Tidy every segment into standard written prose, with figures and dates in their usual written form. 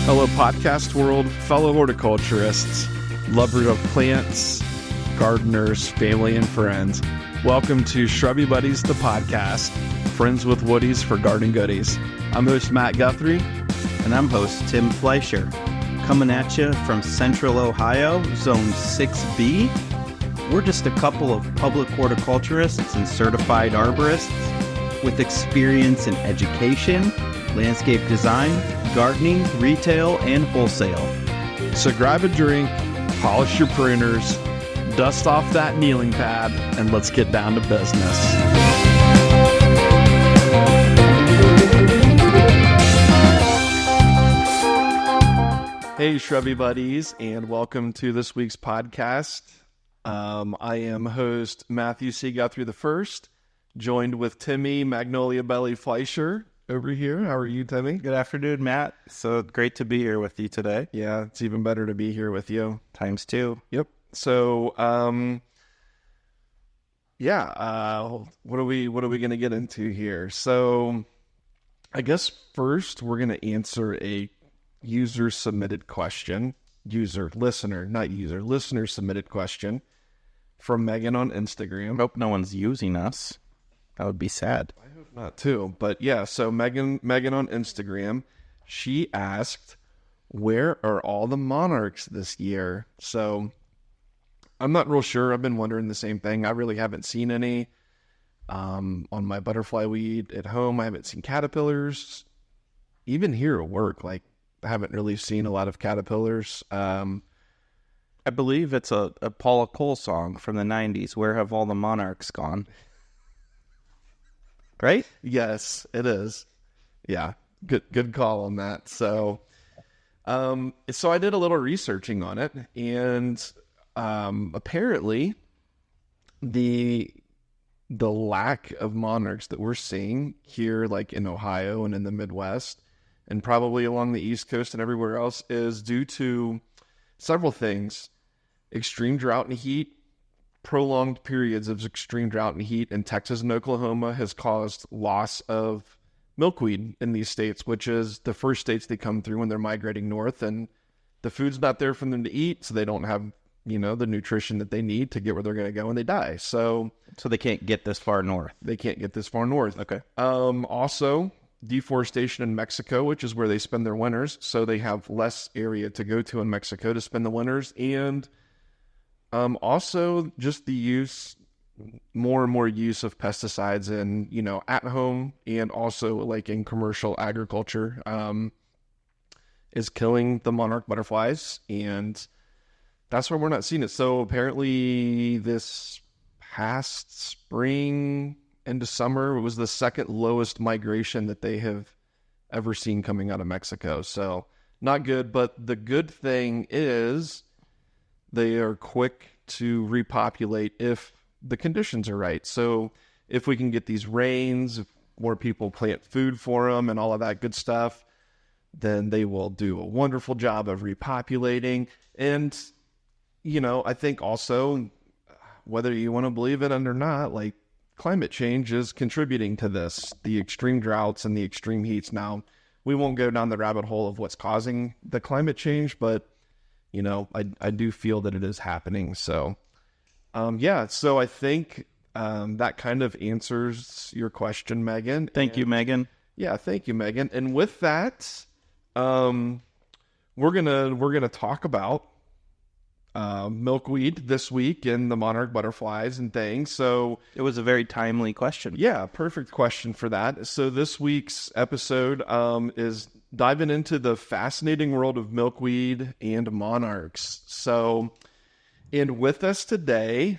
Hello, podcast world, fellow horticulturists, lovers of plants, gardeners, family, and friends. Welcome to Shrubby Buddies, the podcast, friends with woodies for garden goodies. I'm host Matt Guthrie. And I'm host Tim Fleischer. Coming at you from Central Ohio, Zone 6B. We're just a couple of public horticulturists and certified arborists with experience in education, landscape design, gardening, retail, and wholesale. So grab a drink, polish your pruners, dust off that kneeling pad, and let's get down to business. Hey, Shrubby Buddies, and welcome to this week's podcast. I am host Matthew C. Guthrie I, joined with Timmy Magnolia Belly Fleischer over here. How are you, Timmy? Good afternoon, Matt. So great to be here with you today. Yeah, it's even better to be here with you. Times two. Yep. So, what are we going to get into here? So, I guess first we're going to answer a user submitted question. Listener submitted question from Megan on Instagram. Hope no one's using us. That would be sad. I hope not too. But yeah, so Megan on Instagram, she asked, where are all the monarchs this year? So I'm not real sure. I've been wondering the same thing. I really haven't seen any on my butterfly weed at home. I haven't seen caterpillars. Even here at work, I haven't really seen a lot of caterpillars. I believe it's a Paula Cole song from the 90s. Where have all the monarchs gone? Right? Yes, it is. Yeah, good call on that. So I did a little researching on it, and apparently the lack of monarchs that we're seeing here, like in Ohio and in the Midwest, and probably along the East Coast and everywhere else, is due to several things. Extreme drought and heat, prolonged periods of extreme drought and heat in Texas and Oklahoma has caused loss of milkweed in these states, which is the first states they come through when they're migrating north, and the food's not there for them to eat, so they don't have, the nutrition that they need to get where they're going to go, and they die. So they can't get this far north. They can't get this far north. Okay. Also, deforestation in Mexico, which is where they spend their winters, so they have less area to go to in Mexico to spend the winters, and also just the more and more use of pesticides in, at home and also in commercial agriculture is killing the monarch butterflies, and that's why we're not seeing it. So apparently this past spring into summer, it was the second lowest migration that they have ever seen coming out of Mexico. So not good, but the good thing is they are quick to repopulate if the conditions are right. So if we can get these rains, if more people plant food for them and all of that good stuff, then they will do a wonderful job of repopulating. And, I think also, whether you want to believe it or not, climate change is contributing to this, the extreme droughts and the extreme heats. Now, we won't go down the rabbit hole of what's causing the climate change, but I do feel that it is happening. So, so I think that kind of answers your question, Megan. Thank you, Megan. Yeah, thank you, Megan. And with that, we're gonna talk about milkweed this week and the monarch butterflies and things. So it was a very timely question. Yeah, perfect question for that. So this week's episode is diving into the fascinating world of milkweed and monarchs. So, and with us today,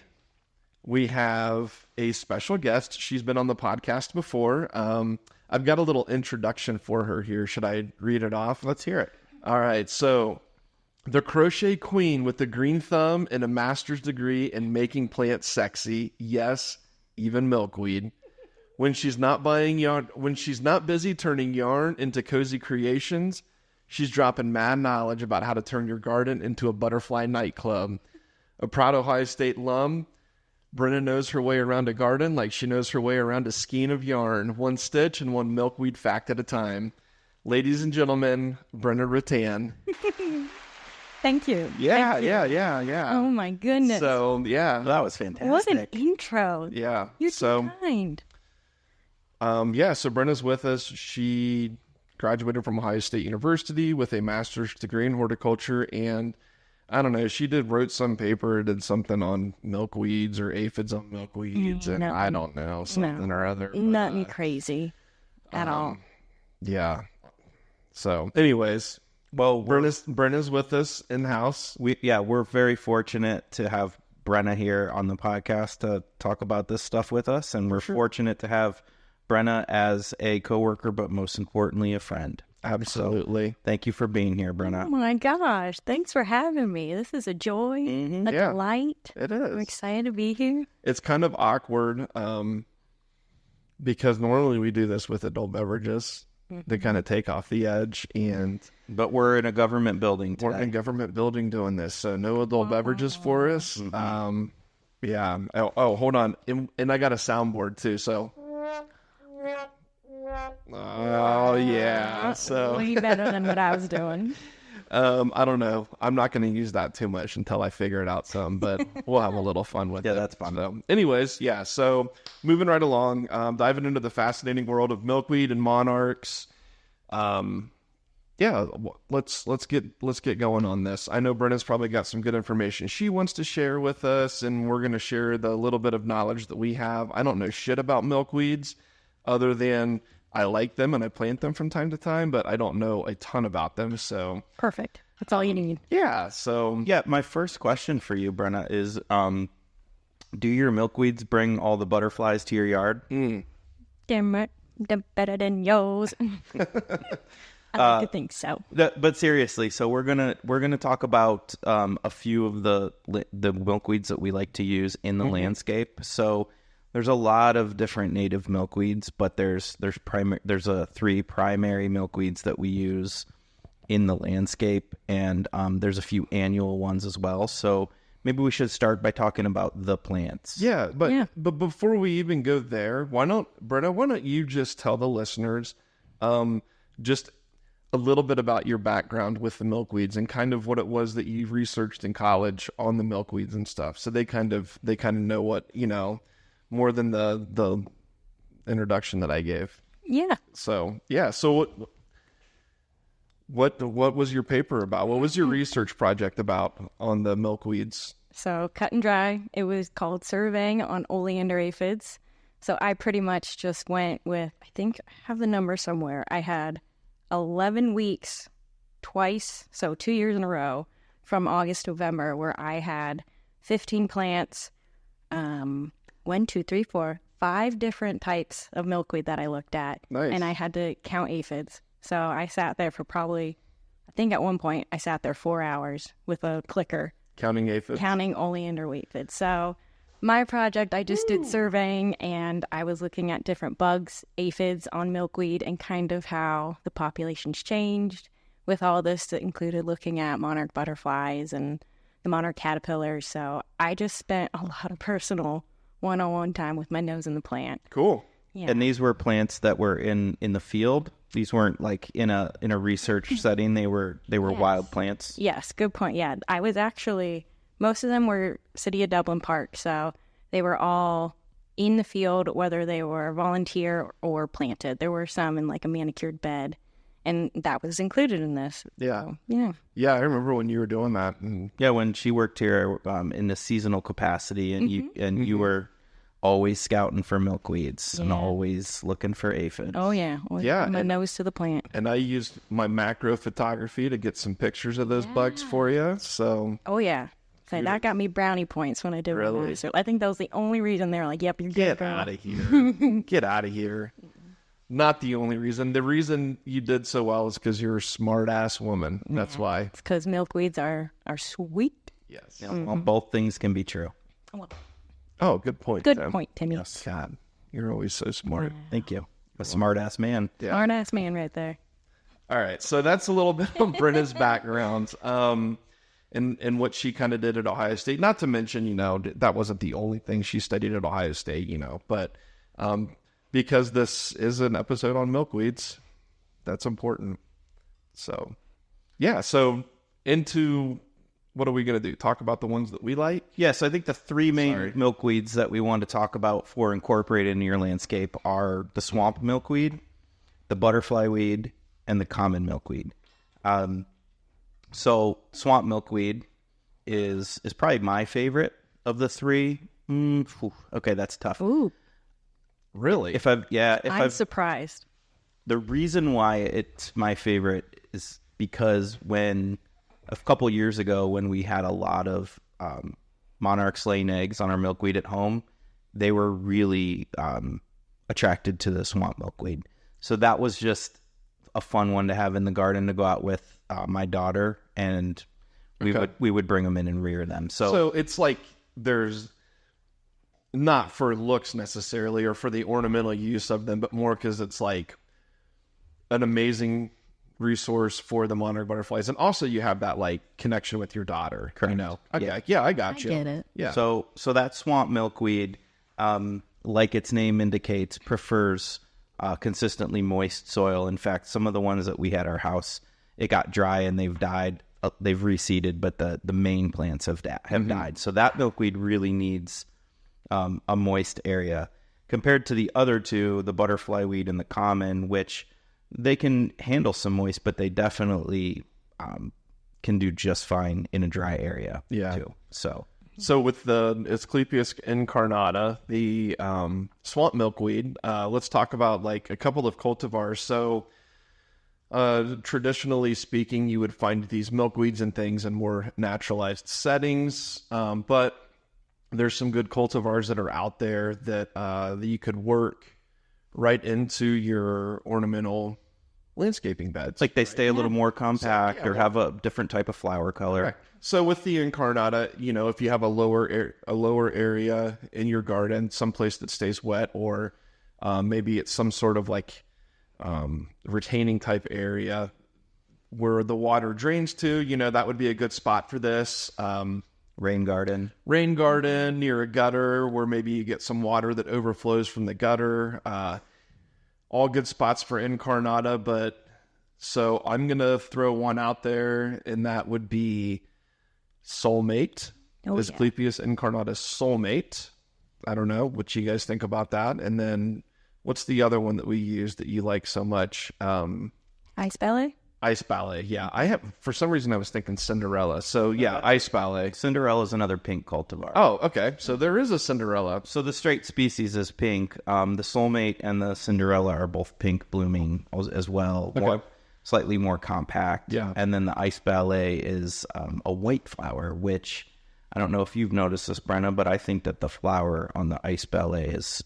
we have a special guest. She's been on the podcast before. I've got a little introduction for her here. Should I read it off? Let's hear it. All right. So, the crochet queen with the green thumb and a master's degree in making plants sexy. Yes, even milkweed. When she's not busy turning yarn into cozy creations, she's dropping mad knowledge about how to turn your garden into a butterfly nightclub. A proud Ohio State alum, Brenna knows her way around a garden like she knows her way around a skein of yarn, one stitch and one milkweed fact at a time. ladies and gentlemen, Brenna Rutan. Thank you. Yeah, Thank you. yeah. Oh my goodness. So, yeah. That was fantastic. What an intro. Yeah. You're so too kind. So Brenna's with us. She graduated from Ohio State University with a master's degree in horticulture, and I don't know, she wrote some paper, did something on milkweeds or aphids on milkweeds, and I don't know, something or other. Nothing crazy at all. Yeah. So, anyways, Well, Brenna's with us in house. we're very fortunate to have Brenna here on the podcast to talk about this stuff with us, and we're fortunate to have Brenna as a coworker, but most importantly, a friend. Absolutely. So, thank you for being here, Brenna. Oh my gosh. Thanks for having me. This is a joy, a Yeah. delight. It I'm is. excited to be here. It's kind of awkward because normally we do this with adult beverages to kind of take off the edge, and But we're in a government building we're in a today. government building doing this, so no adult beverages for us. Yeah. Oh, hold on. And I got a soundboard too, so. Oh, yeah. So, Way better than what I was doing. I don't know. I'm not going to use that too much until I figure it out some, but we'll have a little fun with it. Yeah, that's fun. So, anyways, yeah. So, moving right along, diving into the fascinating world of milkweed and monarchs. Yeah, let's get going on this. I know Brenna's probably got some good information she wants to share with us, and we're going to share the little bit of knowledge that we have. I don't know shit about milkweeds, other than I like them and I plant them from time to time, but I don't know a ton about them. So Perfect. That's all you need. yeah, so Yeah, my first question for you, Brenna, is do your milkweeds bring all the butterflies to your yard? They're better than yours. I like to think so. But seriously, so we're gonna talk about a few of the milkweeds that we like to use in the landscape. So there's a lot of different native milkweeds, but there's three primary milkweeds that we use in the landscape, and there's a few annual ones as well. So maybe we should start by talking about the plants. yeah, but before we even go there, Brenna, why don't you just tell the listeners just a little bit about your background with the milkweeds and kind of what it was that you researched in college on the milkweeds and stuff, so they kind of know what, more than the introduction that I gave. Yeah. So yeah, so what was your paper about? What was your research project about on the milkweeds? So cut and dry. It was called Surveying on Oleander Aphids. So I pretty much just went with, I think I have the number somewhere. I had 11 weeks twice, so 2 years in a row from August to November, where I had 15 plants, 5 different types of milkweed that I looked at. Nice. And I had to count aphids. So I sat there for probably, I think at one point I sat there 4 hours with a clicker Counting aphids. counting oleander aphids. So my project, I just did surveying, and I was looking at different bugs, aphids on milkweed, and kind of how the populations changed. With all this, it included looking at monarch butterflies and the monarch caterpillars. So I just spent a lot of personal one-on-one time with my nose in the plant. Cool. Yeah. And these were plants that were in the field. These weren't like in a research setting. They were wild plants. Yes, good point. Yeah, I was actually, most of them were City of Dublin Park, so they were all in the field, whether they were volunteer or planted. There were some in like a manicured bed, and that was included in this. Yeah. So, yeah. Yeah, I remember when you were doing that. And Yeah, when she worked here in a seasonal capacity, and you were always scouting for milkweeds and always looking for aphids. Oh, yeah. With Yeah, my and- nose to the plant. and I used my macro photography to get some pictures of those bugs for you. So Oh, yeah. So that got me brownie points when I did Really? my So I think that was the only reason they were like, yep, you're good. get girl. out of here. Get out of here. Not the only reason. The reason you did so well is because you're a smart ass woman. That's why. It's because milkweeds are sweet. Yes. Well, both things can be true. Well, Oh, good point. good Tim. point, Timmy. God, you're always so smart. Thank you. A smart ass man. Smart ass man right there. All right, so that's a little bit of Brenna's background, and what she kind of did at Ohio State. Not to mention, that wasn't the only thing she studied at Ohio State, but because this is an episode on milkweeds, That's important. So, yeah. So into what are we going to do? Talk about the ones that we like? Yes, I think the three main milkweeds that we want to talk about for incorporated into your landscape are the swamp milkweed, the butterfly weed, and the common milkweed. So swamp milkweed is probably my favorite of the three. Okay, that's tough. Ooh, Really? I'm surprised. The reason why it's my favorite is because when a couple years ago, when we had a lot of monarchs laying eggs on our milkweed at home, they were really attracted to the swamp milkweed. So that was just a fun one to have in the garden to go out with my daughter, and we would bring them in and rear them. So it's like there's not for looks necessarily or for the ornamental use of them, but more because it's like an amazing resource for the monarch butterflies, and also you have that like connection with your daughter. Correct. You know, okay, yeah, I got you. I get it. Yeah. So that swamp milkweed, like its name indicates, prefers consistently moist soil. In fact, some of the ones that we had at our house, it got dry and they've died. They've reseeded, but the main plants have died. So that milkweed really needs a moist area compared to the other two, the butterfly weed and the common, which they can handle some moist, but they definitely can do just fine in a dry area too. So with the Asclepias incarnata, the swamp milkweed, let's talk about like a couple of cultivars. So traditionally speaking, you would find these milkweeds and things in more naturalized settings, but there's some good cultivars that are out there that you could work right into your ornamental landscaping beds. like they stay a little more compact or have a different type of flower color. Correct. So with the incarnata, you know, if you have a lower area in your garden, someplace that stays wet, or maybe it's some sort of like retaining type area where the water drains to, you know, that would be a good spot for this. Rain garden Near a gutter where maybe you get some water that overflows from the gutter. All good spots for incarnata, but so I'm going to throw one out there, and that would be soulmate. Asclepias incarnata soulmate. I don't know what you guys think about that. And then what's the other one that we use that you like so much? Ice ballet? Ice ballet, yeah. I have, for some reason, I was thinking Cinderella. So yeah, ice ballet. Cinderella is another pink cultivar. Oh, okay. So there is a Cinderella. So the straight species is pink. The soulmate and the Cinderella are both pink blooming as well. Okay. Slightly more compact. Yeah. And then the ice ballet is a white flower, which I don't know if you've noticed this, Brenna, but I think that the flower on the ice ballet is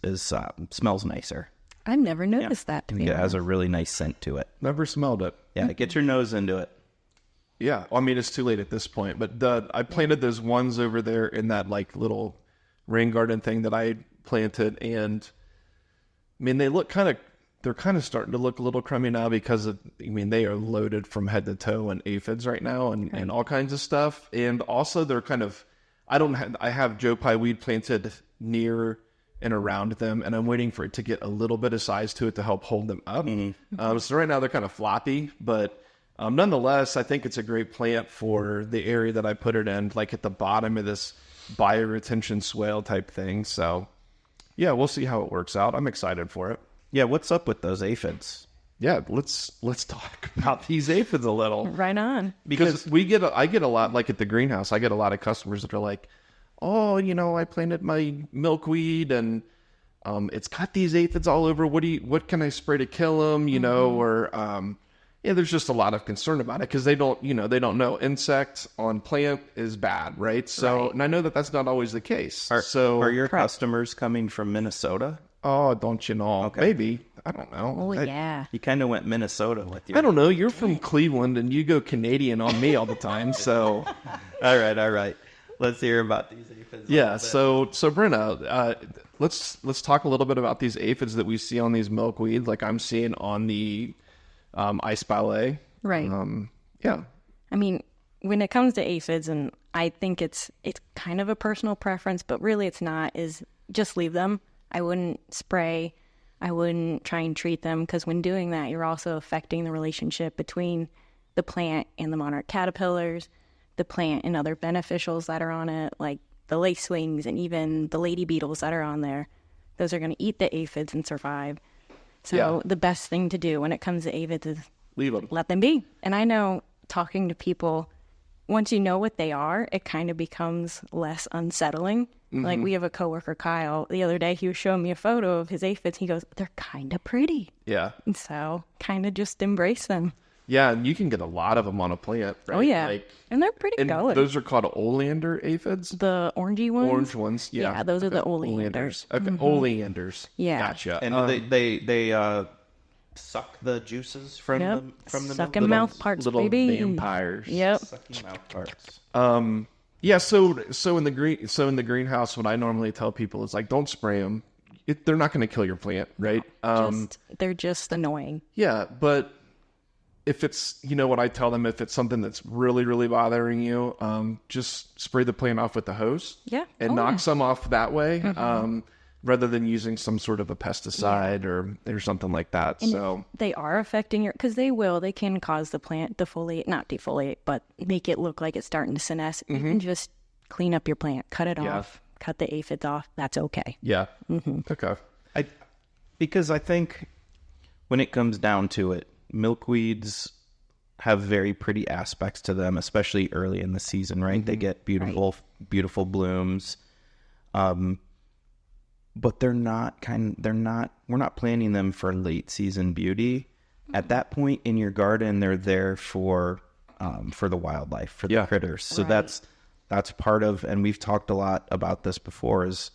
smells nicer. I've never noticed that, to be It honest. has a really nice scent to it. Never smelled it. Yeah, get your nose into it. Yeah, I mean, it's too late at this point, but I planted those ones over there in that like little rain garden thing that I planted, and I mean, they're kind of starting to look a little crummy now because they are loaded from head to toe in aphids right now and all kinds of stuff. And also they're kind of, I have Joe Pye weed planted near and around them, and I'm waiting for it to get a little bit of size to it to help hold them up. So right now they're kind of floppy, but nonetheless, I think it's a great plant for the area that I put it in, like at the bottom of this bioretention swale type thing. So yeah, we'll see how it works out. I'm excited for it. Yeah, what's up with those aphids? Yeah, let's talk about these aphids a little. Right on. Because I get a lot, like at the greenhouse, I get a lot of customers that are like, oh, I planted my milkweed and it's got these aphids all over. What can I spray to kill them? Or there's just a lot of concern about it because they don't know insect on plant is bad, right? So, right. And I know that that's not always the case. Are your customers coming from Minnesota? Oh, don't you know? Okay. Maybe. I don't know. Oh, yeah. You kind of went Minnesota with your... I don't know. You're from Cleveland and you go Canadian on me all the time. So, all right. Let's hear about these aphids. Yeah. So Brenna, let's talk a little bit about these aphids that we see on these milkweeds, like I'm seeing on the ice ballet. Right. Yeah. I mean, when it comes to aphids, and I think it's kind of a personal preference, but really it's not, is just leave them. I wouldn't spray I wouldn't try and treat them, because when doing that, you're also affecting the relationship between the plant and the monarch caterpillars, the plant and other beneficials that are on it, like the lacewings and even the lady beetles that are on there. Those are going to eat the aphids and survive. So the best thing to do when it comes to aphids is Leave them. let them be. And I know, talking to people, once you know what they are, it kind of becomes less unsettling. Like, we have a coworker, Kyle, the other day, he was showing me a photo of his aphids. He goes, they're kind of pretty. Yeah. And so kind of just embrace them. Yeah, and you can get a lot of them on a plant, right? Oh, yeah. And they're pretty And colored. those are called oleander aphids? The orangey ones? Orange ones, yeah. Yeah, those are the oleanders. Okay, oleanders. Yeah. Gotcha. And they suck the juices from Yep. the Sucking mouth parts, little baby. vampires. Yep. sucking mouth parts. Yeah, so in the greenhouse, what I normally tell people is, like, don't spray them. They're not going to kill your plant, right? They're just annoying. Yeah, but if it's, what I tell them, if it's something that's really, really bothering you, just spray the plant off with the hose. Yeah. And Oh, knock yeah. some off that way, rather than using some sort of a pesticide or something like that. And so they are affecting because they can cause the plant not defoliate, but make it look like it's starting to senesce. You can just clean up your plant, cut it off, cut the aphids off. That's okay. yeah, okay, Because I think when it comes down to it, milkweeds have very pretty aspects to them, especially early in the season, right? They get beautiful blooms. But we're not planting them for late season beauty. At that point in your garden, they're there for the wildlife, for the critters. So that's part of, and we've talked a lot about this before, is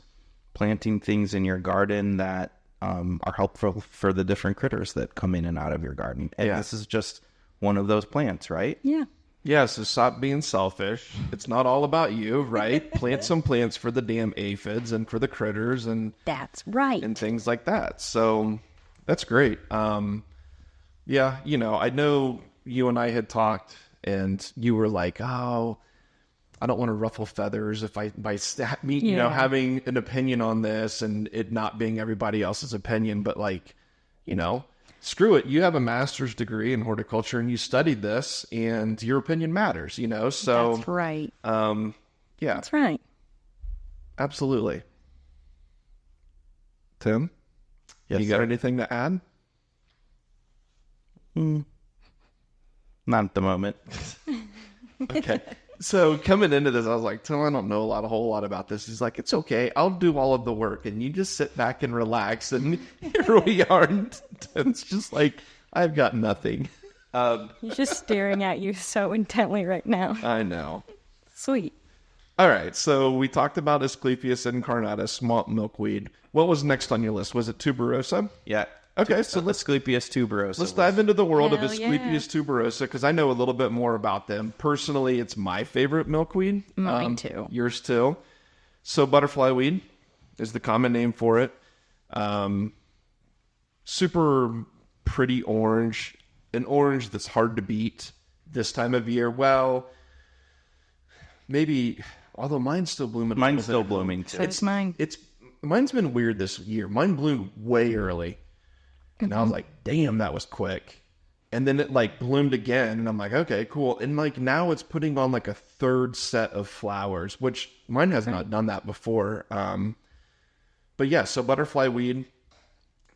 planting things in your garden that are helpful for the different critters that come in and out of your garden. And this is just one of those plants, right? Yeah. yeah. So stop being selfish. It's not all about you, right? Plant some plants for the damn aphids and for the critters and That's right. and things like that. So that's great. Yeah, I know you and I had talked, and you were like, "Oh, I don't want to ruffle feathers if having an opinion on this and it not being everybody else's opinion." But screw it. You have a master's degree in horticulture and you studied this, and your opinion matters. So That's right. yeah, That's right. absolutely. Tim, Yes, you got sir. anything to add? Not at the moment. Okay. So coming into this, I was like, Tim, I don't know a whole lot about this. He's like, it's okay. I'll do all of the work and you just sit back and relax. And here we are. And Tim's just like, I've got nothing. He's just staring at you so intently right now. I know. Sweet. All right. So we talked about Asclepias incarnata, swamp milkweed. What was next on your list? Was it tuberosa? Yeah. Okay. So Asclepias tuberosa. let's dive into the world of Hell Asclepias tuberosa, because I know a little bit more about them. Personally, it's my favorite milkweed. Mine too. Yours too. So butterfly weed is the common name for it. Super pretty orange. An orange that's hard to beat this time of year. Well, maybe, although mine's still blooming. Mine's still blooming too. So it's mine. Mine's been weird this year. Mine bloomed way early. And I was like, damn, that was quick. And then it bloomed again. And I'm like, okay, cool. And now it's putting on a third set of flowers, which mine has not done that before. But yeah, so butterfly weed,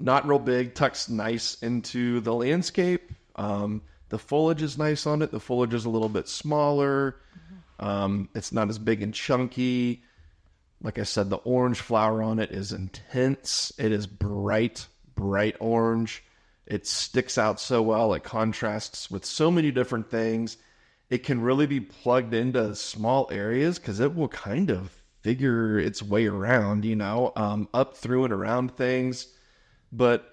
not real big, tucks nice into the landscape. The foliage is nice on it. The foliage is a little bit smaller. It's not as big and chunky. Like I said, the orange flower on it is intense. It is bright orange. It sticks out so well. It contrasts with so many different things. It can really be plugged into small areas because it will kind of figure its way around, up through and around things. But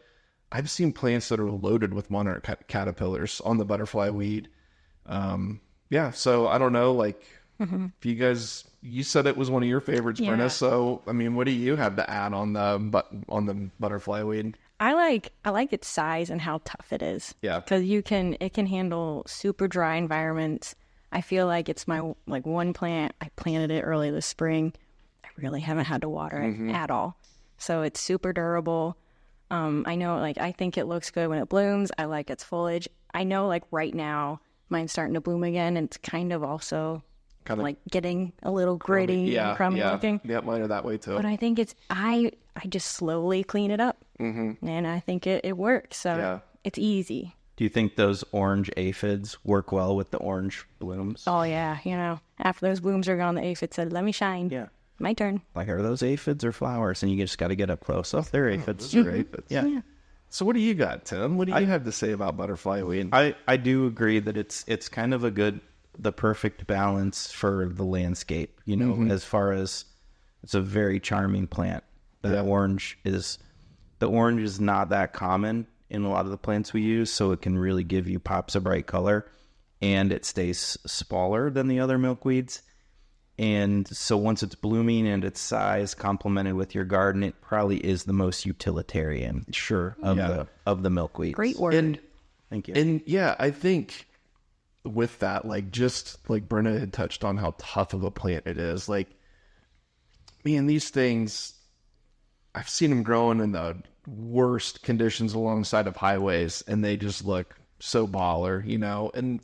I've seen plants that are loaded with monarch caterpillars on the butterfly weed. Yeah, so I don't know, if you said it was one of your favorites, Yeah. Brenna. So, what do you have to add on the butterfly weed? I like its size and how tough it is. Yeah. Because it can handle super dry environments. I feel like it's my one plant. I planted it early this spring. I really haven't had to water it at all. So it's super durable. I know, like, I think it looks good when it blooms. I like its foliage. I know, like, right now, mine's starting to bloom again, and it's kind of also Kind of like getting a little gritty and crummy looking. Yeah, mine are that way too. But I think I just slowly clean it up, and I think it works. So it's easy. Do you think those orange aphids work well with the orange blooms? Oh yeah, after those blooms are gone, the aphid said, "Let me shine." Yeah. My turn. Like, are those aphids or flowers? And you just got to get up close. Oh, they're aphids. Those are aphids. Yeah. So what do you got, Tim? What do you have to say about butterfly weed? I do agree that it's kind of the perfect balance for the landscape, as far as it's a very charming plant. The orange is not that common in a lot of the plants we use, so it can really give you pops of bright color, and it stays smaller than the other milkweeds. And so once it's blooming and its size complemented with your garden, it probably is the most utilitarian of the milkweeds. Great word. And thank you. And I think with that, like, just like Brenna had touched on how tough of a plant it is. Like, man, these things, I've seen them growing in the worst conditions alongside of highways, and they just look so baller, and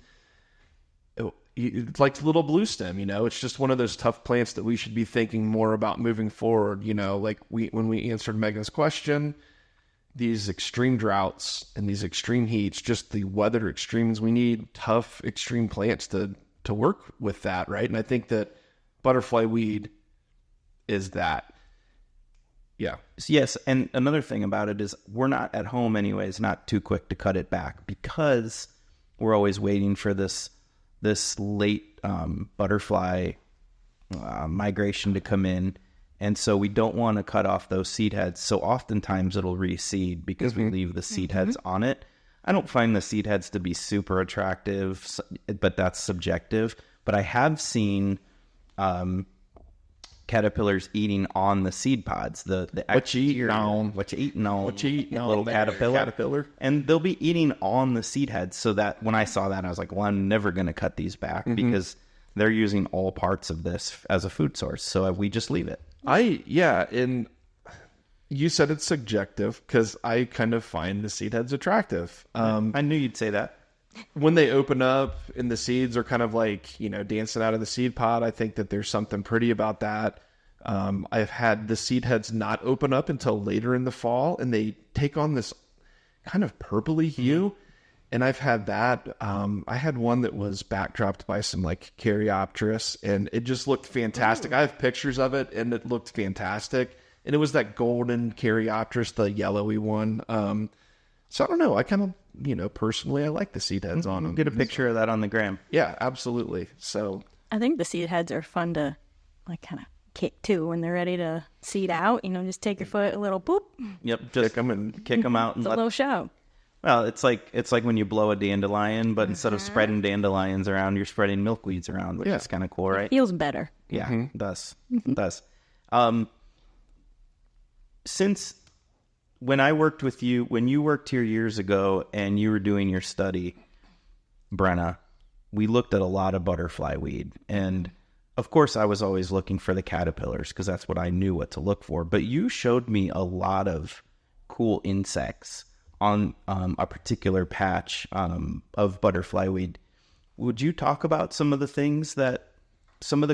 it's like little blue stem, it's just one of those tough plants that we should be thinking more about moving forward. Like when we answered Megan's question, these extreme droughts and these extreme heats, just the weather extremes, we need tough extreme plants to work with that, right? And I think that butterfly weed is that. Yeah. Yes, and another thing about it is we're not at home anyways, not too quick to cut it back, because we're always waiting for this late butterfly migration to come in. And so we don't want to cut off those seed heads. So oftentimes it'll reseed because we leave the seed heads on it. I don't find the seed heads to be super attractive, but that's subjective. But I have seen caterpillars eating on the seed pods. What you eating on? What you eating on? What you eating on? Little caterpillar. And they'll be eating on the seed heads. So that when I saw that, I was like, well, I'm never going to cut these back because they're using all parts of this as a food source. So we just leave it. And you said it's subjective, because I kind of find the seed heads attractive. I knew you'd say that. When they open up and the seeds are kind of like, dancing out of the seed pod, I think that there's something pretty about that. I've had the seed heads not open up until later in the fall, and they take on this kind of purpley hue. And I've had that. I had one that was backdropped by some like Caryopteris, and it just looked fantastic. I have pictures of it, and it looked fantastic. And it was that golden Caryopteris, the yellowy one. So I don't know. I kind of, personally, I like the seed heads on them. Get a picture of that on the gram. Yeah, absolutely. So I think the seed heads are fun to like kind of kick too when they're ready to seed out. Just take your foot, a little boop. Yep, just kick them out and It's a little show. Well, it's like when you blow a dandelion, but instead of spreading dandelions around, you're spreading milkweeds around, which is kind of cool, right? It feels better. Yeah, it does. It does. Since when I worked with you, when you worked here years ago and you were doing your study, Brenna, we looked at a lot of butterfly weed. And of course, I was always looking for the caterpillars because that's what I knew what to look for. But you showed me a lot of cool insects on a particular patch of butterfly weed. Would you talk about some of the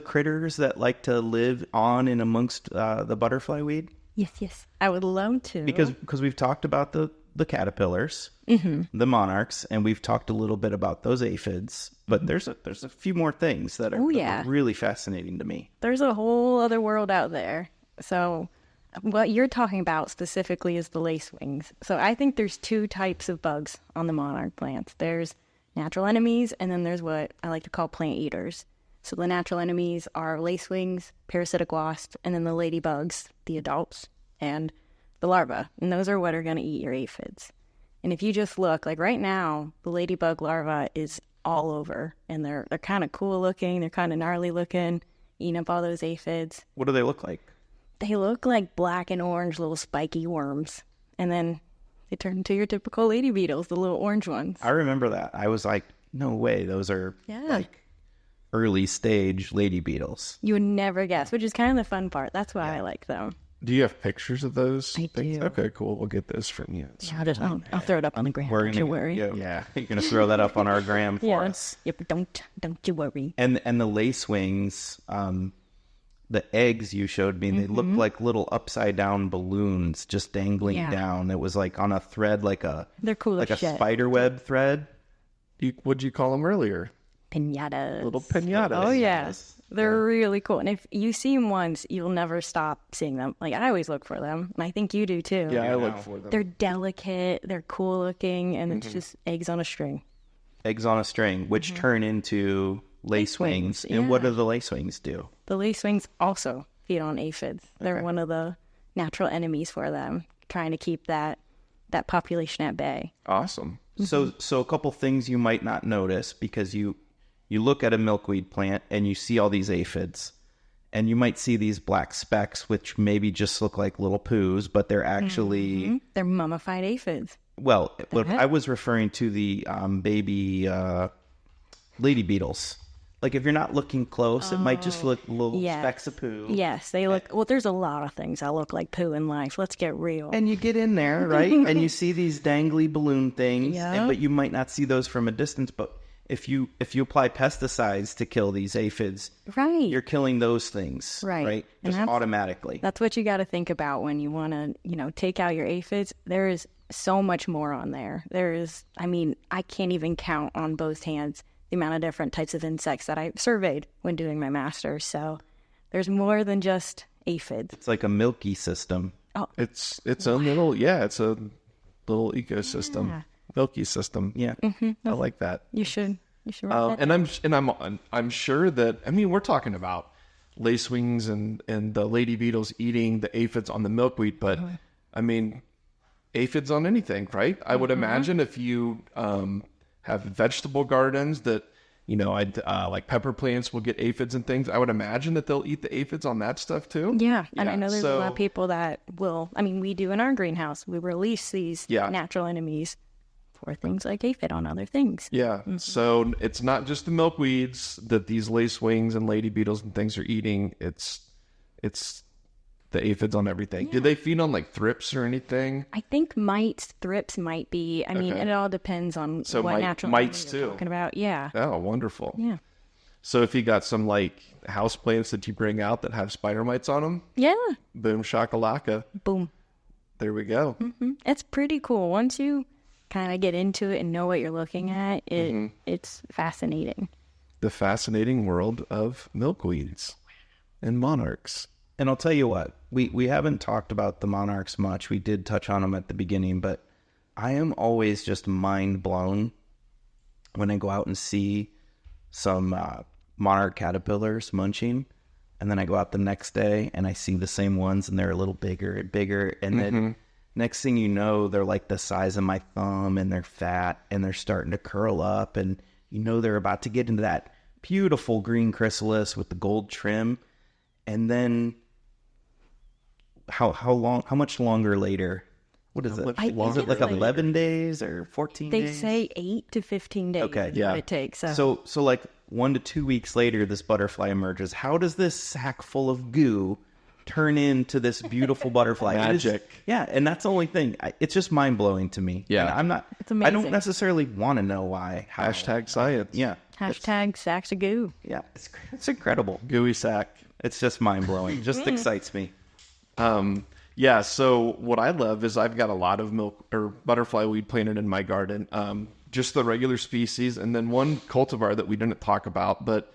critters that like to live on and amongst the butterfly weed? Yes. I would love to. Because we've talked about the caterpillars, the monarchs, and we've talked a little bit about those aphids. But there's a few more things that are really fascinating to me. There's a whole other world out there. So what you're talking about specifically is the lacewings. So I think there's two types of bugs on the monarch plants. There's natural enemies, and then there's what I like to call plant eaters. So the natural enemies are lacewings, parasitic wasps, and then the ladybugs, the adults, and the larvae. And those are what are going to eat your aphids. And if you just look, like right now, the ladybug larva is all over. And they're kind of cool looking. They're kind of gnarly looking, eating up all those aphids. What do they look like? They look like black and orange little spiky worms. And then they turn into your typical lady beetles, the little orange ones. I remember that. I was like, no way. Those are like early stage lady beetles. You would never guess, which is kind of the fun part. That's why I like them. Do you have pictures of those I things? do. Okay, cool. We'll get those from you. Yeah, I'll throw it up on the gram. Don't you worry. Yeah, you're gonna throw that up on our gram for us. Yep. Don't you worry. And the lace wings, the eggs you showed me, they looked like little upside down balloons just dangling down. It was like on a thread, They're cool like as a shit. spider web thread. What'd you call them earlier? Pinatas. Little pinatas. Oh, yeah. They're really cool. And if you see them once, you'll never stop seeing them. Like, I always look for them. And I think you do, too. Yeah, I look for them. They're delicate. They're cool looking. And it's just eggs on a string. Eggs on a string, which turn into lace wings. wings, And what do the lace wings do? The lace wings also feed on aphids. They're one of the natural enemies for them, trying to keep that population at bay. Awesome. So a couple things you might not notice, because you look at a milkweed plant and you see all these aphids, and you might see these black specks, which maybe just look like little poos, but they're actually... They're mummified aphids. Well, what I was referring to the baby lady beetles. Like, if you're not looking close, it might just look little specks of poo. Yes, they look... Well, there's a lot of things that look like poo in life. Let's get real. And you get in there, right? And you see these dangly balloon things, Yeah. but you might not see those from a distance. But if you apply pesticides to kill these aphids, Right. you're killing those things, Right. And Just automatically. That's what you got to think about when you want to, take out your aphids. There is so much more on there. I can't even count on both hands the amount of different types of insects that I surveyed when doing my master's. So there's more than just aphids. It's like a milky system. It's a little ecosystem. Yeah. Milky system. Yeah. I like that. You should write that. And I'm sure that, we're talking about lacewings and the lady beetles eating the aphids on the milkweed, but aphids on anything, right? I would imagine if you have vegetable gardens that like pepper plants will get aphids and things, I would imagine that they'll eat the aphids on that stuff too. Yeah, and I know there's a lot so- of people that will. We do in our greenhouse. We release these natural enemies for things like aphid on other things. Yeah. So it's not just the milkweeds that these lacewings and lady beetles and things are eating. It's the aphids on everything. Do they feed on like thrips or anything? I think mites, thrips might be. It all depends on what natural mites enemy you're too. talking about. Yeah. Oh, wonderful. Yeah. So if you got some like house plants that you bring out that have spider mites on them, Yeah. boom shakalaka. Boom. There we go. It's pretty cool. Once you kind of get into it and know what you're looking at, it's fascinating. The fascinating world of milkweeds and monarchs. And I'll tell you what, we haven't talked about the monarchs much. We did touch on them at the beginning, but I am always just mind blown when I go out and see some monarch caterpillars munching, and then I go out the next day and I see the same ones and they're a little bigger and bigger, and then next thing you know, they're like the size of my thumb and they're fat and they're starting to curl up, and they're about to get into that beautiful green chrysalis with the gold trim. And then how much longer later? What is it? Is it like 11 days or 14 They days? say 8 to 15 days Okay. is Yeah. what it takes. So like 1 to 2 weeks later, this butterfly emerges. How does this sack full of goo turn into this beautiful butterfly? Magic. And that's the only thing. It's just mind blowing to me. Yeah. And I'm not. It's I don't amazing. necessarily want to know why. How. Hashtag science. Yeah. Hashtag sacks of goo. Yeah. It's incredible. Gooey sack. It's just mind blowing. Just excites me. Yeah, so what I love is I've got a lot of butterfly weed planted in my garden. Just the regular species, and then one cultivar that we didn't talk about, but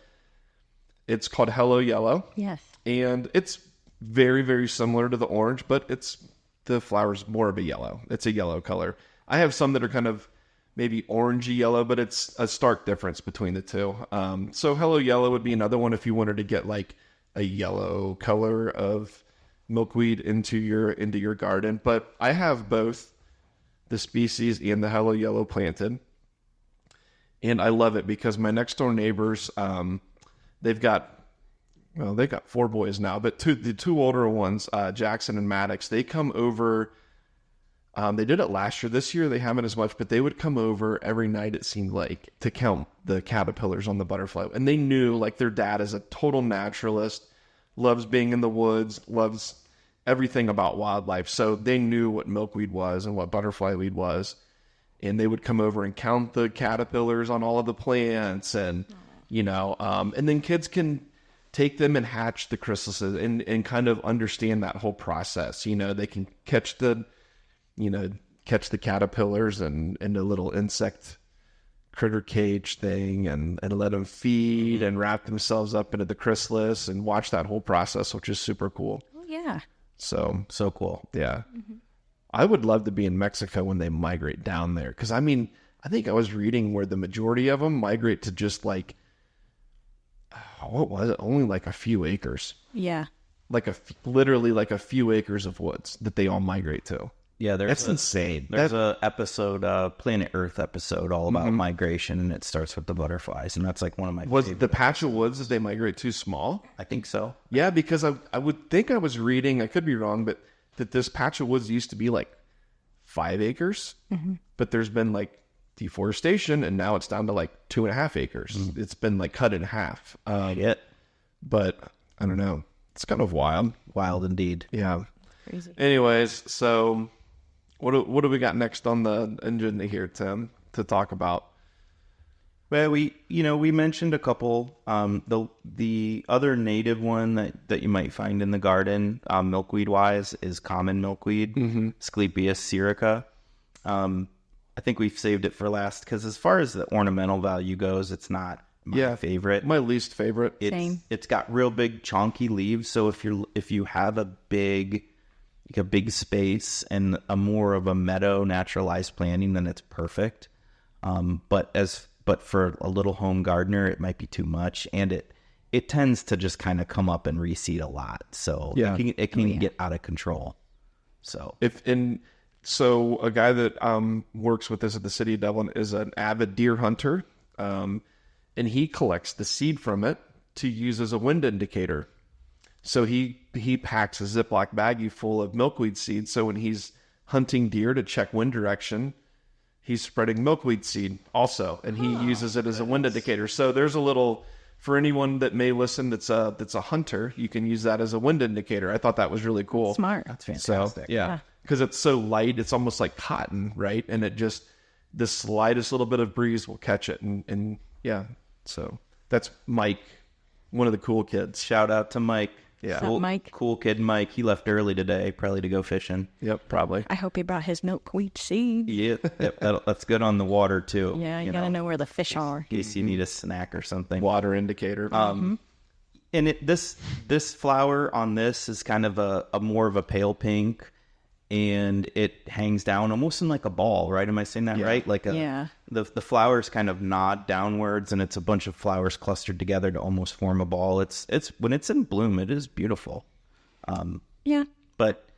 it's called Hello Yellow. Yes. And it's very, very similar to the orange, but the flower's more of a yellow. It's a yellow color. I have some that are kind of maybe orangey yellow, but it's a stark difference between the two. So Hello Yellow would be another one if you wanted to get like a yellow color of milkweed into your garden. But I have both the species and the Hello Yellow planted, and I love it because my next door neighbors, they've got 4 boys now, but the two older ones, Jackson and Maddox, they come over. They did it last year. This year they haven't as much, but they would come over every night, it seemed like, to count the caterpillars on the butterfly. And they knew, like, their dad is a total naturalist, loves being in the woods, loves everything about wildlife. So they knew what milkweed was and what butterfly weed was. And they would come over and count the caterpillars on all of the plants and, and then kids can take them and hatch the chrysalises and kind of understand that whole process. They can catch the caterpillars and the little insect critter cage thing and let them feed and wrap themselves up into the chrysalis and watch that whole process, which is super cool. Oh, yeah. So cool. Yeah. I would love to be in Mexico when they migrate down there. Because, I think I was reading where the majority of them migrate to just what was it? Only like a few acres. Yeah. Literally a few acres of woods that they all migrate to. Yeah, that's insane. There's a episode, Planet Earth episode, all about migration, and it starts with the butterflies, and that's like one of my Was favorite. the patch of woods that they migrate too small? I think so. Yeah, because I would think I was reading, I could be wrong, but that this patch of woods used to be 5 acres, but there's been deforestation, and now it's down to 2.5 acres. It's been cut in half. But I don't know. It's kind of wild. Wild indeed. Yeah. Crazy. Anyways, so what do we got next on the agenda here, Tim, to talk about? Well, we mentioned a couple. The other native one that you might find in the garden, milkweed wise, is common milkweed, Asclepias syrica. I think we've saved it for last because as far as the ornamental value goes, it's not my favorite. My least favorite. Same. It's got real big chonky leaves, so if you have a big space and more of a meadow naturalized planting, then it's perfect. But for a little home gardener, it might be too much, and it tends to just kind of come up and reseed a lot. So it can get out of control. So So a guy that works with us at the City of Dublin is an avid deer hunter, and he collects the seed from it to use as a wind indicator. So he packs a Ziploc baggie full of milkweed seed. So when he's hunting deer to check wind direction, he's spreading milkweed seed also, and he uses it as a wind indicator. So there's a little, for anyone that may listen that's a hunter, you can use that as a wind indicator. I thought that was really cool. Smart. that's fantastic. So, yeah, because it's so light, it's almost like cotton, right? And it just, the slightest little bit of breeze will catch it. And yeah, so that's Mike, one of the cool kids. Shout out to Mike. Yeah. What's up, Mike? Cool kid Mike. He left early today, probably to go fishing. Yep, probably. I hope he brought his milkweed seed. Yeah, that's good on the water too. Yeah, you gotta know where the fish are. In case you need a snack or something. Water indicator. And this flower on this is kind of a more of a pale pink, and it hangs down almost in like a ball, right? Am I saying that right? The flowers kind of nod downwards, and it's a bunch of flowers clustered together to almost form a ball. It's when it's in bloom, it is beautiful. But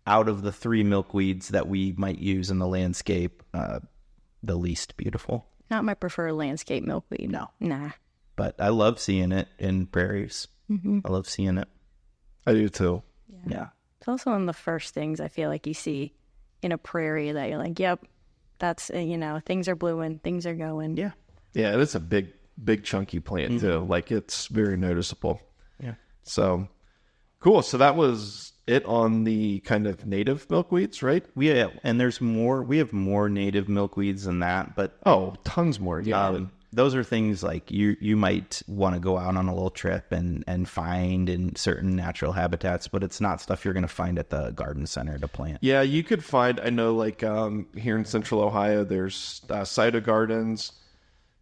out of the 3 milkweeds that we might use in the landscape, the least beautiful. Not my preferred landscape milkweed. No. Nah. But I love seeing it in prairies. I love seeing it. I do too. Yeah. It's also one of the first things I feel like you see in a prairie that you're like, yep, that's, things are blooming, things are going. Yeah. Yeah, it's a big chunky plant too. It's very noticeable. Yeah. So cool. So that was it on the kind of native milkweeds, right? Yeah, and there's more. We have more native milkweeds than that, but tons more. Yeah. Those are things like you might want to go out on a little trip and find in certain natural habitats, but it's not stuff you're going to find at the garden center to plant. Yeah, you could find, I know here in Central Ohio, there's Cyto Gardens.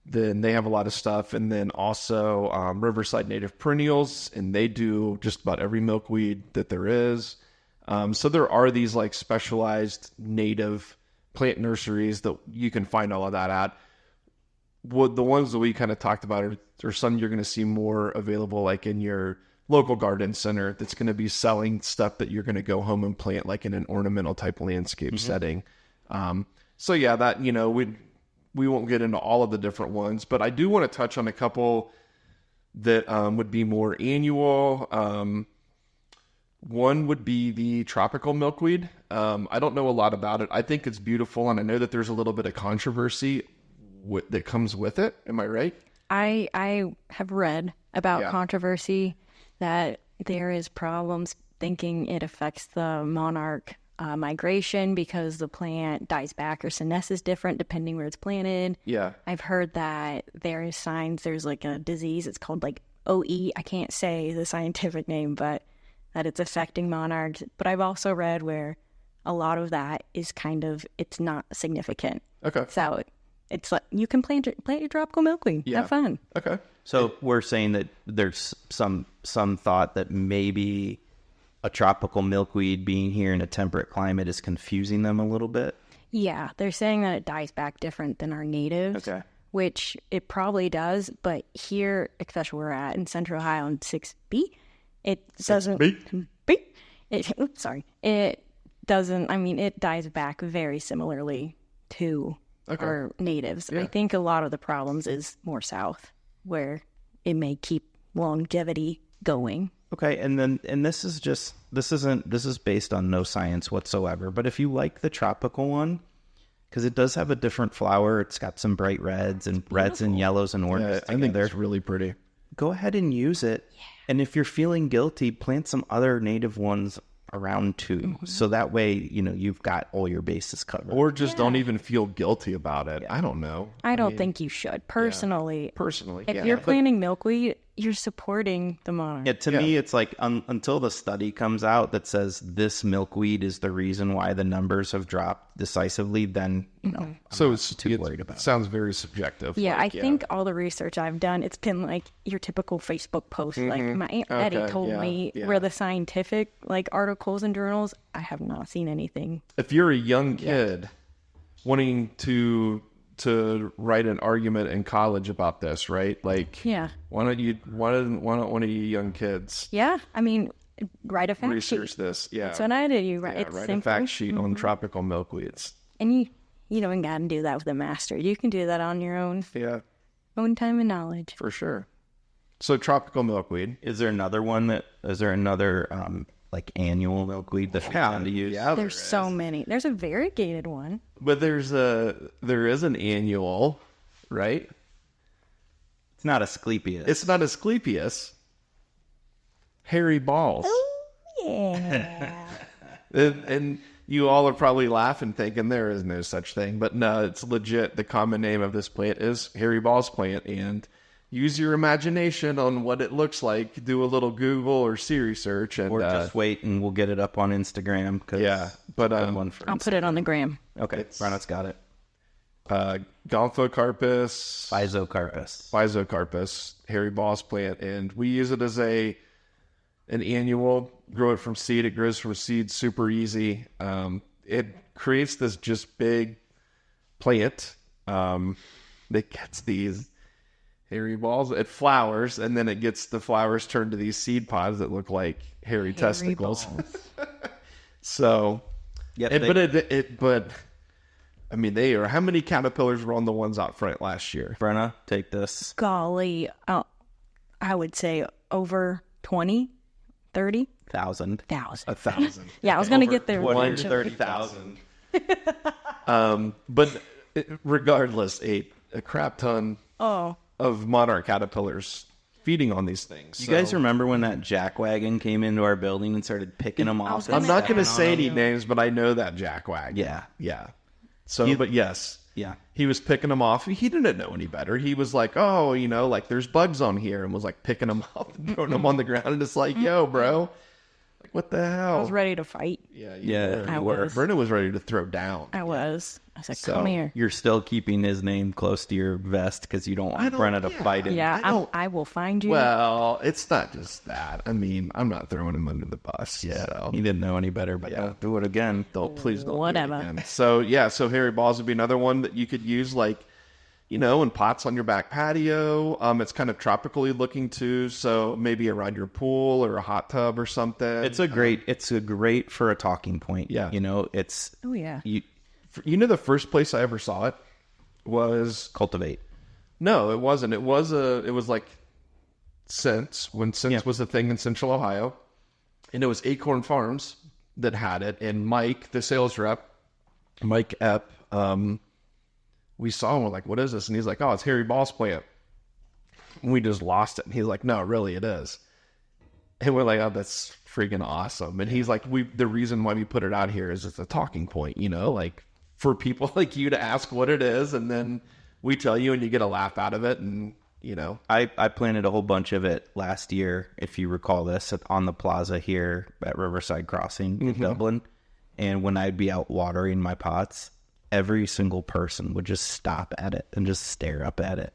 Then they have a lot of stuff. And then also Riverside Native Perennials, and they do just about every milkweed that there is. So there are these specialized native plant nurseries that you can find all of that at. The ones that we kind of talked about are some you're going to see more available in your local garden center that's going to be selling stuff that you're going to go home and plant in an ornamental type landscape setting. So yeah, that, we won't get into all of the different ones, but I do want to touch on a couple that would be more annual. One would be the tropical milkweed. I don't know a lot about it. I think it's beautiful, and I know that there's a little bit of controversy that comes with it. Am I right? I have read about controversy that there is problems thinking it affects the monarch migration because the plant dies back or senesces different depending where it's planted. Yeah. I've heard that there is signs there's like a disease. It's called like OE. I can't say the scientific name, but that it's affecting monarchs. But I've also read where a lot of that is it's not significant. Okay. So it's like you can plant your tropical milkweed. Yeah. Have fun. Okay. So we're saying that there's some thought that maybe a tropical milkweed being here in a temperate climate is confusing them a little bit. Yeah, they're saying that it dies back different than our natives. Okay. Which it probably does, but here, especially where we're at in Central Ohio in 6B, it doesn't. B? It doesn't. I mean, it dies back very similarly to our natives. Yeah. I think a lot of the problems is more south, where it may keep longevity going. Okay, and this is based on no science whatsoever. But if you like the tropical one, because it does have a different flower, it's got some bright reds and yellows and oranges. I think that's really pretty. Go ahead and use it. Yeah. And if you're feeling guilty, plant some other native ones around too. So that way, you've got all your bases covered. Or just don't even feel guilty about it. I don't know. I don't think you should. Personally, if you're planting milkweed, you're supporting the monarch. Yeah, to me, it's like until the study comes out that says this milkweed is the reason why the numbers have dropped decisively, then I'm not too worried about it. Sounds very subjective. Yeah, I think all the research I've done, it's been like your typical Facebook post. Like my Aunt Betty told me where the scientific articles and journals, I have not seen anything. If you're a young kid wanting to write an argument in college about this, right? Why don't one of you young kids? Yeah, I mean, write a fact sheet. Research this. Yeah, that's what I did. You write a fact sheet on tropical milkweeds. And you don't got to do that with a master. You can do that on your own. Yeah, own time and knowledge. For sure. So tropical milkweed. Is there another annual milkweed that we tend to use? Yeah, there's so many. There's a variegated one. But there is an annual, right? It's not Asclepias. It's not Asclepias. Hairy balls. Oh, yeah. and you all are probably laughing thinking there is no such thing. But no, it's legit. The common name of this plant is hairy balls plant. And use your imagination on what it looks like. Do a little Google or Siri search. Or just wait and we'll get it up on Instagram. But I'll put it on the gram. Okay, Brenna's got it. Gonthocarpus. Physocarpus, hairy balls plant. And we use it as an annual. Grow it from seed. It grows from seed super easy. It creates this just big plant that gets these hairy balls. It flowers, and then the flowers turn to these seed pods that look like hairy testicles. So, but I mean, they are. How many caterpillars were on the ones out front last year? Brenna, take this. Golly, I would say over 20, 30. 1,000. 1,000. Yeah, I was going to get there. 130,000. But regardless, a crap ton of monarch caterpillars feeding on these things. You guys remember when that jackwagon came into our building and started picking them off? I'm not going to say any names, but I know that jackwagon. Yeah. So, but yes. Yeah. He was picking them off. He didn't know any better. He was like, there's bugs on here, and was like picking them up and throwing them on the ground. And it's like, yo, bro, like, what the hell? I was ready to fight. Yeah, I was. Brenna was ready to throw down. I was like, come here. You're still keeping his name close to your vest because you don't want Brenna to fight him. Yeah, I will find you. Well, it's not just that. I mean, I'm not throwing him under the bus. Yeah, so. he didn't know any better, but don't do it again. Please don't Whatever. do it again. So hairy balls would be another one that you could use, in pots on your back patio. It's kind of tropically looking too, so maybe around your pool or a hot tub or something. It's a great for a talking point. Yeah. It's... Oh, yeah. The first place I ever saw it was... Cultivate. No, it wasn't. It was like Sense, when Sense was a thing in Central Ohio. And it was Acorn Farms that had it. And Mike, the sales rep, Mike Epp, we saw him, we're like, what is this? And he's like, oh, it's hairy balls plant. And we just lost it. And he's like, no, really, it is. And we're like, oh, that's freaking awesome. And he's like, the reason why we put it out here is it's a talking point, like for people like you to ask what it is, and then we tell you and you get a laugh out of it. And, I planted a whole bunch of it last year, if you recall this, on the plaza here at Riverside Crossing in Dublin. And when I'd be out watering my pots, every single person would just stop at it and just stare up at it.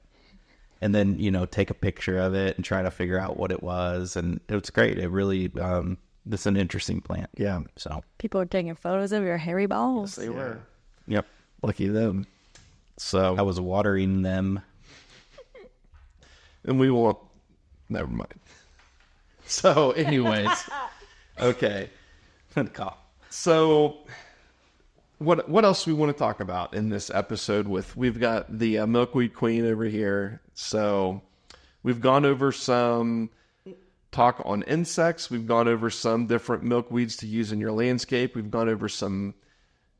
And then, take a picture of it and try to figure out what it was. And it was great. It really, this is an interesting plant. Yeah. So People are taking photos of your hairy balls. They were. Yep. Lucky them. So I was watering them. And we won't. Never mind. So, anyways, okay. So, what else we want to talk about in this episode? We've got the milkweed queen over here. So, we've gone over some talk on insects. We've gone over some different milkweeds to use in your landscape. We've gone over some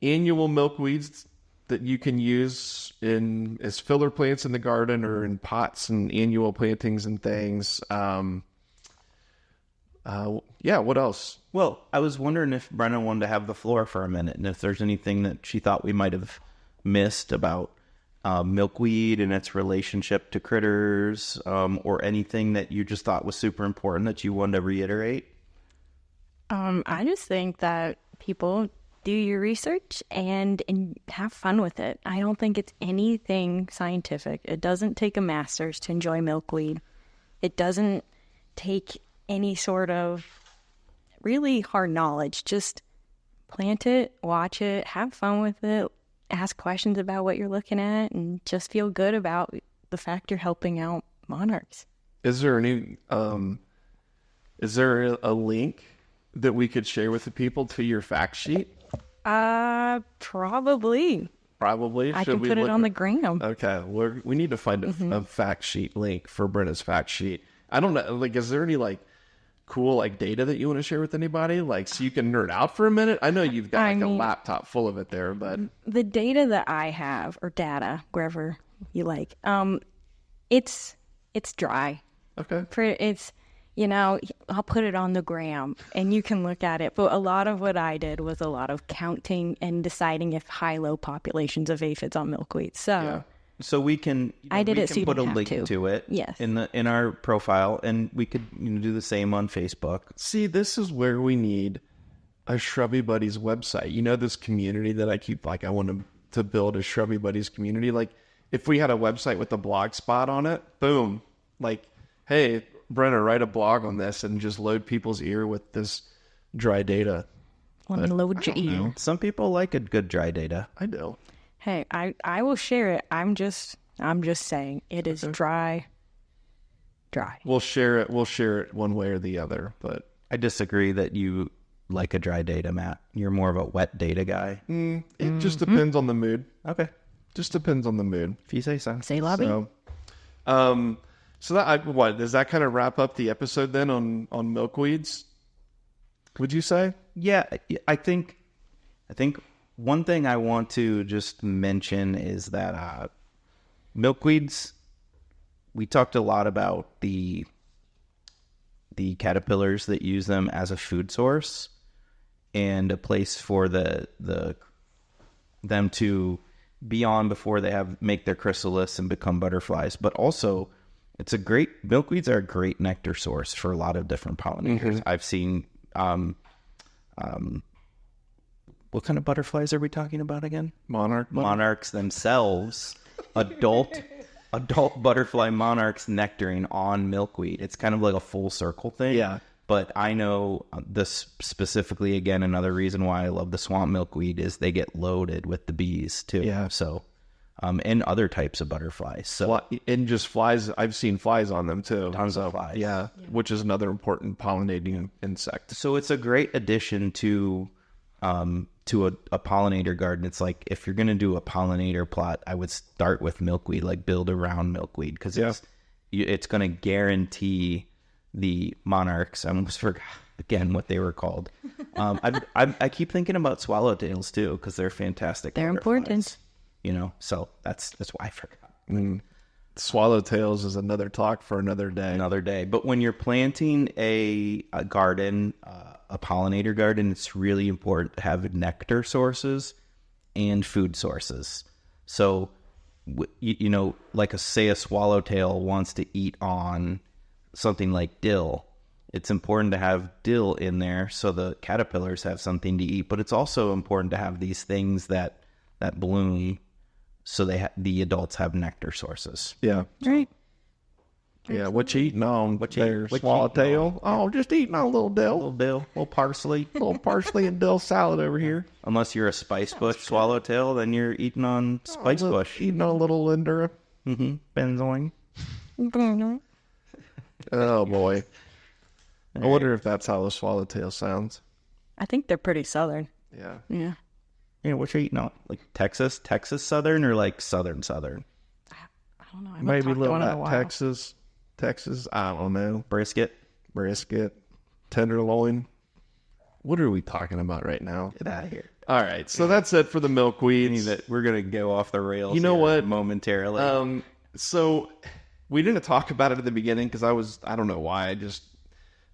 annual milkweeds that you can use as filler plants in the garden or in pots and annual plantings and things. What else? Well, I was wondering if Brenna wanted to have the floor for a minute, and if there's anything that she thought we might have missed about milkweed and its relationship to critters, or anything that you just thought was super important that you wanted to reiterate. I just think that people do your research and have fun with it. I don't think it's anything scientific. It doesn't take a master's to enjoy milkweed. It doesn't take any sort of really hard knowledge. Just plant it, watch it, have fun with it, ask questions about what you're looking at, and just feel good about the fact you're helping out monarchs. Is there a link that we could share with the people to your fact sheet? Probably. Probably. I can put it on the gram. Okay. We need to find a fact sheet link for Brenna's fact sheet. I don't know. Is there any cool data that you want to share with anybody? So you can nerd out for a minute? I know you've got a laptop full of it there, but the data that I have, or data, wherever you like, it's dry. okay. It's, I'll put it on the gram and you can look at it. But a lot of what I did was a lot of counting and deciding if high-low populations of aphids on milkweed. So we can, I did it so you put a don't have link to it Yes. in our profile, and we could do the same on Facebook. See, this is where we need a Shrubby Buddies website. This community that I keep, I want to build a Shrubby Buddies community. If we had a website with a blog spot on it, boom. Hey, Brenna, write a blog on this and just load people's ear with this dry data. Load your ear. Some people like a good dry data. I know. Hey, I will share it. I'm just saying it is dry. We'll share it one way or the other, but I disagree that you like a dry data, Matt. You're more of a wet data guy. It just depends on the mood. Okay. Just depends on the mood. If you say so. Say lobby. So that does that kind of wrap up the episode then on milkweeds? Would you say? Yeah, I think one thing I want to just mention is that milkweeds, we talked a lot about the caterpillars that use them as a food source and a place for them to be on before they make their chrysalis and become butterflies. But also, milkweeds are a great nectar source for a lot of different pollinators. I've seen, what kind of butterflies are we talking about again? Monarchs themselves, adult butterfly monarchs nectaring on milkweed. It's kind of like a full circle thing. Yeah. But I know this specifically, again, another reason why I love the swamp milkweed is they get loaded with the bees too. Yeah. So, and other types of butterflies. So, and just flies. I've seen flies on them too. Tons of flies. Yeah, which is another important pollinating insect. So it's a great addition to a pollinator garden. It's like, if you're going to do a pollinator plot, I would start with milkweed, build around milkweed, because it's going to guarantee the monarchs. I almost forgot again what they were called. I keep thinking about swallowtails too, because they're fantastic. They're important. So that's why I forgot. swallowtails is another talk for another day. Another day. But when you're planting a garden, a pollinator garden, it's really important to have nectar sources and food sources. So, like say a swallowtail wants to eat on something like dill. It's important to have dill in there so the caterpillars have something to eat. But it's also important to have these things that bloom so the adults have nectar sources. Yeah. Right. Yeah, what you eating on there, what you swallowtail? Oh, just eating on a little dill. Little dill, little parsley. Little parsley and dill salad over here. Unless you're a spice bush swallowtail, then you're eating on spice bush. Eating on a little lindera. Mm-hmm. Benzoin. Oh, boy. I wonder if that's how the swallowtail sounds. I think they're pretty southern. Yeah. Yeah. Yeah, what you eating on? Like Texas Southern, or like Southern? I don't know. I haven't Maybe a talked to little one in a bit while. Texas, I don't know. Brisket. Tenderloin. What are we talking about right now? Get out of here. All right, so that's it for the milkweeds. We're going to go off the rails. You know what? Momentarily. So we didn't talk about it at the beginning because I don't know why, I just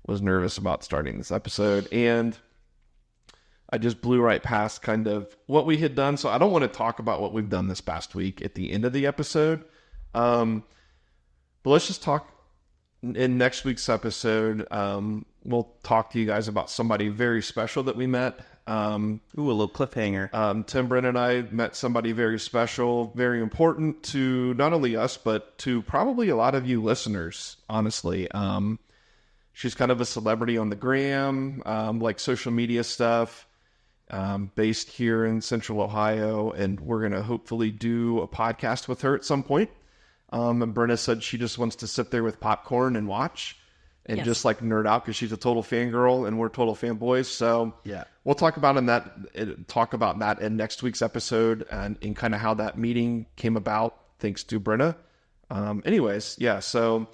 was nervous about starting this episode, and I just blew right past kind of what we had done. So I don't want to talk about what we've done this past week at the end of the episode. But let's just talk in next week's episode. We'll talk to you guys about somebody very special that we met. Ooh, a little cliffhanger. Tim, Brenna, and I met somebody very special, very important to not only us, but to probably a lot of you listeners, honestly. She's kind of a celebrity on the gram, like social media stuff. Based here in Central Ohio, and we're going to hopefully do a podcast with her at some point. And Brenna said she just wants to sit there with popcorn and watch and just like nerd out because she's a total fangirl and we're total fanboys. So Yeah. we'll talk about that in next week's episode and kind of how that meeting came about thanks to Brenna. Anyways, yeah. So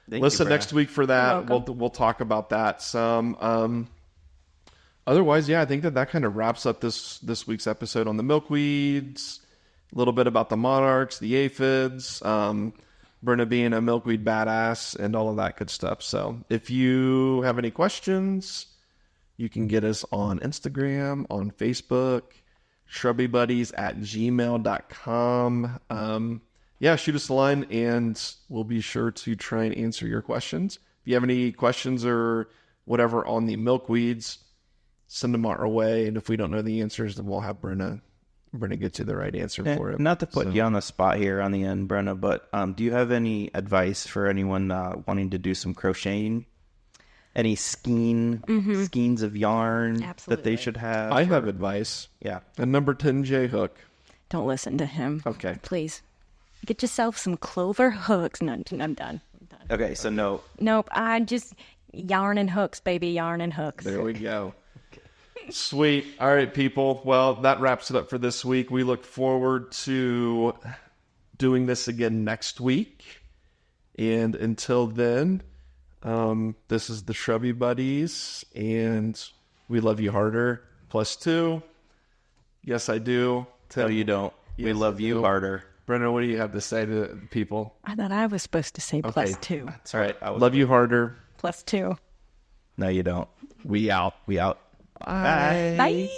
listen next week for that. We'll talk about that some. Otherwise, yeah, I think that kind of wraps up this week's episode on the milkweeds, a little bit about the monarchs, the aphids, Brenna being a milkweed badass, and all of that good stuff. So if you have any questions, you can get us on Instagram, on Facebook, shrubbybuddies@gmail.com. Yeah, shoot us a line, and we'll be sure to try and answer your questions. If you have any questions or whatever on the milkweeds, send them our way, and if we don't know the answers, then we'll have Brenna get you the right answer for it. Not to put you on the spot here on the end, Brenna, but do you have any advice for anyone wanting to do some crocheting? Any skeins of yarn that they should have? I have advice. Yeah. A number 10 J hook. Don't listen to him. Okay. Please. Get yourself some clover hooks. No, I'm done. Okay, so no. Nope. I just yarn and hooks, baby. Yarn and hooks. There we go. Sweet. All right, people. Well, that wraps it up for this week. We look forward to doing this again next week. And until then, this is the Shrubby Buddies, and we love you harder. +2. Yes, I do. No, you don't. Yes, we love you harder. Brenna, what do you have to say to people? I thought I was supposed to say +2. That's right. Love you harder. +2. No, you don't. We out. We out. Bye. Bye.